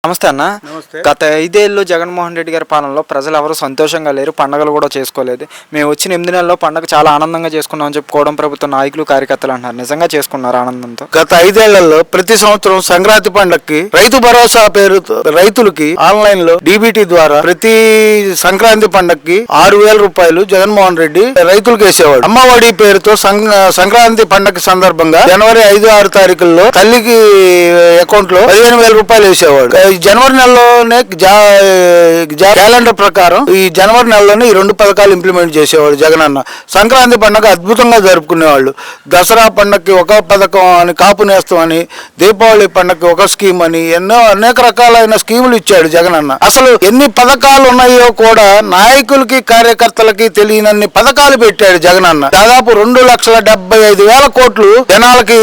నమస్తే అన్న. నమస్తే. గత 5 ఏళ్ళు జగన్మోహన్ రెడ్డి గారి పాలనలో ప్రజలు ఎవరు సంతోషంగా లేరు, పండుగలు కూడా చేసుకోలేదు. మేము వచ్చిన 8 నెలల్లో పండుగ చాలా ఆనందంగా చేసుకున్నామని చెప్పుకోవడం ప్రభుత్వ నాయకులు కార్యకర్తలు అంటున్నారు. నిజంగా చేసుకున్నారు ఆనందంతో? గత 5 ఏళ్లలో ప్రతి సంవత్సరం సంక్రాంతి పండక్కి రైతు భరోసా పేరుతో రైతులకి ఆన్లైన్ లో డీబీటీ ద్వారా ప్రతి సంక్రాంతి పండక్కి 6,000 రూపాయలు జగన్మోహన్ రెడ్డి రైతులకు వేసేవాడు. అమ్మఒడి పేరుతో సంక్రాంతి పండగ సందర్భంగా జనవరి 5-6 తారీఖుల్లో తల్లికి అకౌంట్ లో 15,000 రూపాయలు వేసేవాడు. జనవరి నెలలోనే క్యాలెండర్ ప్రకారం ఈ జనవరి నెలలోనే ఈ 2 పథకాలు ఇంప్లిమెంట్ చేసేవాడు జగనన్న. సంక్రాంతి పండుగ అద్భుతంగా జరుపుకునేవాళ్ళు. దసరా పండగకి ఒక పథకం అని, కాపు నేస్తం అని, దీపావళి పండగకి ఒక స్కీమ్ అని అనేక రకాలైన స్కీములు ఇచ్చాడు జగనన్న. అసలు ఎన్ని పథకాలు ఉన్నాయో కూడా నాయకులకి కార్యకర్తలకి తెలియనన్ని పథకాలు పెట్టాడు జగనన్న. దాదాపు 2,75,000 కోట్లు జనాలకి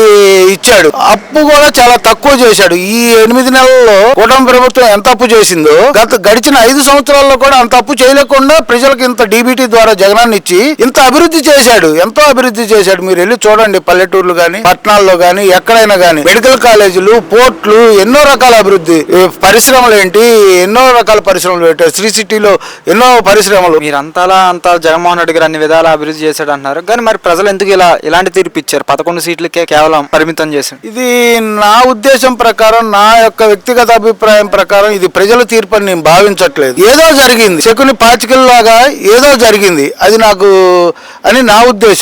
ఇచ్చాడు. అప్పు కూడా చాలా తక్కువ చేశాడు. ఈ 8 నెలల్లో కూటమి ప్రభుత్వం ఎంత అప్పు చేసిందో గడిచిన 5 సంవత్సరాల్లో కూడా అంత అప్పు చేయలేకుండా ప్రజలకు ఇంత డీబీటీ ద్వారా జగనాన్ని ఇచ్చి ఇంత అభివృద్ధి చేశాడు. ఎంతో అభివృద్ధి చేశాడు. మీరు వెళ్ళి చూడండి, పల్లెటూర్లు గాని పట్టణాల్లో గాని ఎక్కడైనా గాని మెడికల్ కాలేజీలు, పోర్ట్లు, ఎన్నో రకాల అభివృద్ధి. పరిశ్రమలు ఏంటి, ఎన్నో రకాల పరిశ్రమలు పెట్టారు. శ్రీ సిటీలో ఎన్నో పరిశ్రమలు. మీరంతా జగన్మోహన్ రెడ్డి గారు అన్ని విధాలా అభివృద్ధి చేశాడు అంటున్నారు. కానీ మరి ప్రజలు ఎందుకు ఇలాంటి తీర్పు ఇచ్చారు? 11 సీట్లకే కేవలం పరిమితం చేశారు. ఇది నా ఉద్దేశం ప్రకారం, నా యొక్క వ్యక్తిగత అభిప్రాయం ప్రకారం ఇది ప్రజల తీర్పు అని నేను భావించట్లేదు. ఏదో జరిగింది, శకుని పాచికల్లాగా ఏదో జరిగింది, అది నాకు అని నా ఉద్దేశం.